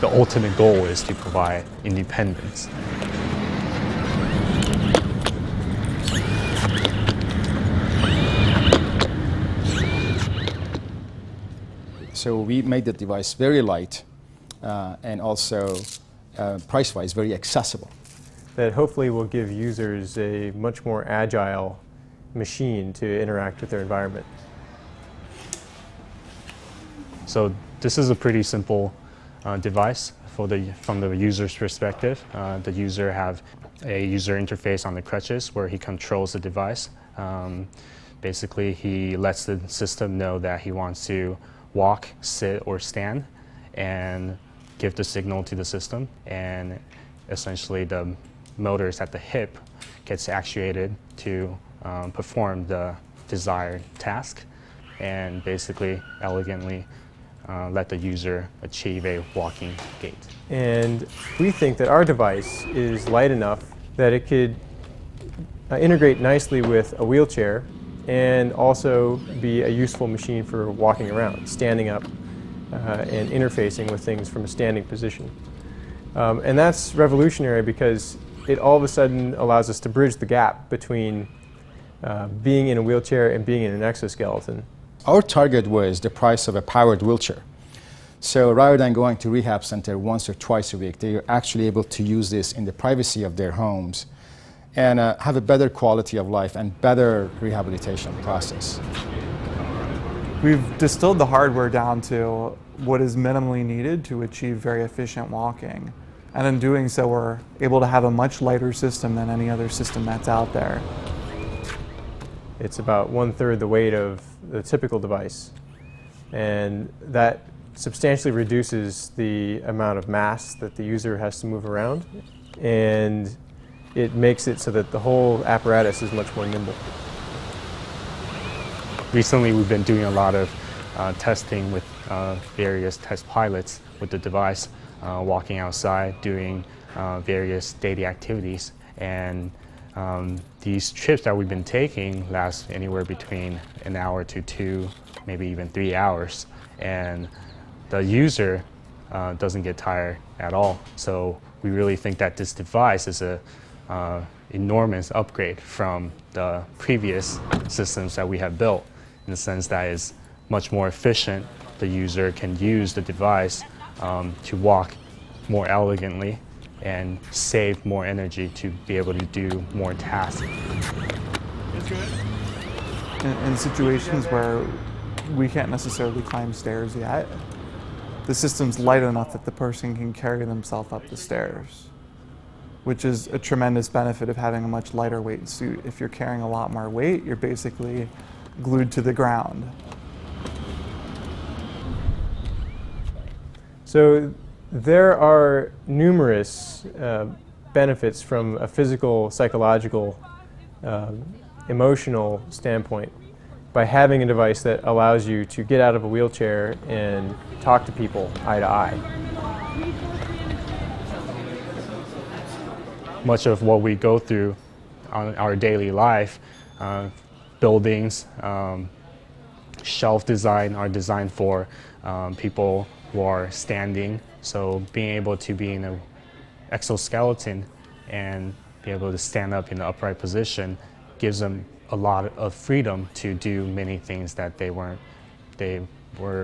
the ultimate goal is to provide independence. So we made the device very light and also price-wise very accessible. That hopefully will give users a much more agile machine to interact with their environment. So this is a pretty simple device from the user's perspective. The user have a user interface on the crutches where he controls the device. Basically, he lets the system know that he wants to walk, sit, or stand, and give the signal to the system. And essentially, the motors at the hip gets actuated to perform the desired task, and basically elegantly let the user achieve a walking gait. And we think that our device is light enough that it could integrate nicely with a wheelchair and also be a useful machine for walking around, standing up, and interfacing with things from a standing position. And that's revolutionary because it all of a sudden allows us to bridge the gap between being in a wheelchair and being in an exoskeleton. Our target was the price of a powered wheelchair. So rather than going to rehab center once or twice a week, they are actually able to use this in the privacy of their homes and have a better quality of life and better rehabilitation process. We've distilled the hardware down to what is minimally needed to achieve very efficient walking. And in doing so, we're able to have a much lighter system than any other system that's out there. It's about 1/3 the weight of the typical device, and that substantially reduces the amount of mass that the user has to move around, and it makes it so that the whole apparatus is much more nimble. Recently, we've been doing a lot of testing with various test pilots with the device, walking outside, doing various daily activities, and these trips that we've been taking last anywhere between an hour to 2, maybe even 3 hours, and the user doesn't get tired at all. So we really think that this device is a enormous upgrade from the previous systems that we have built, in the sense that it's much more efficient. The user can use the device to walk more elegantly and save more energy to be able to do more tasks. In situations where we can't necessarily climb stairs yet, the system's light enough that the person can carry themselves up the stairs, which is a tremendous benefit of having a much lighter weight suit. If you're carrying a lot more weight, you're basically glued to the ground. So there are numerous benefits from a physical, psychological, emotional standpoint by having a device that allows you to get out of a wheelchair and talk to people eye to eye. Much of what we go through on our daily life, buildings, shelf design are designed for people who are standing. So being able to be in an exoskeleton and be able to stand up in the upright position gives them a lot of freedom to do many things that they were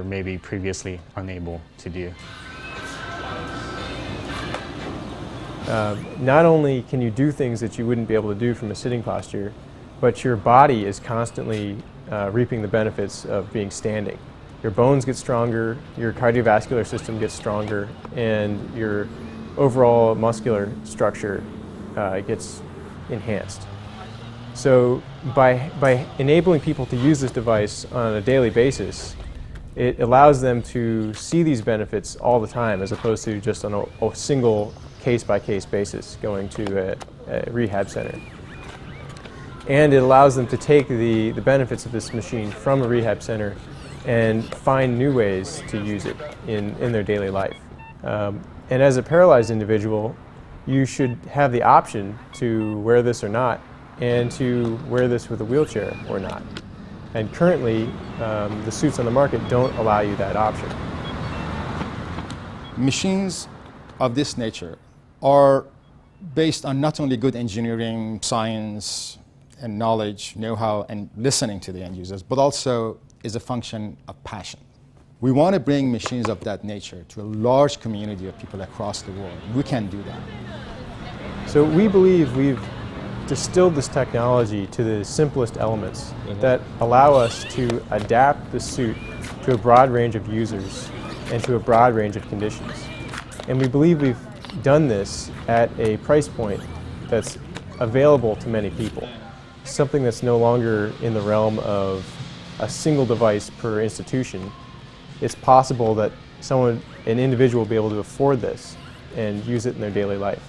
maybe previously unable to do. Not only can you do things that you wouldn't be able to do from a sitting posture, but your body is constantly reaping the benefits of being standing. Your bones get stronger, your cardiovascular system gets stronger, and your overall muscular structure gets enhanced. So by enabling people to use this device on a daily basis, it allows them to see these benefits all the time, as opposed to just on a single case-by-case basis going to a rehab center. And it allows them to take the benefits of this machine from a rehab center and find new ways to use it in their daily life. And as a paralyzed individual, you should have the option to wear this or not, and to wear this with a wheelchair or not. And currently, the suits on the market don't allow you that option. Machines of this nature are based on not only good engineering, science, and knowledge, know-how, and listening to the end users, but also is a function of passion. We want to bring machines of that nature to a large community of people across the world. We can do that. So we believe we've distilled this technology to the simplest elements that allow us to adapt the suit to a broad range of users and to a broad range of conditions. And we believe we've done this at a price point that's available to many people, something that's no longer in the realm of a single device per institution. It's possible that an individual will be able to afford this and use it in their daily life.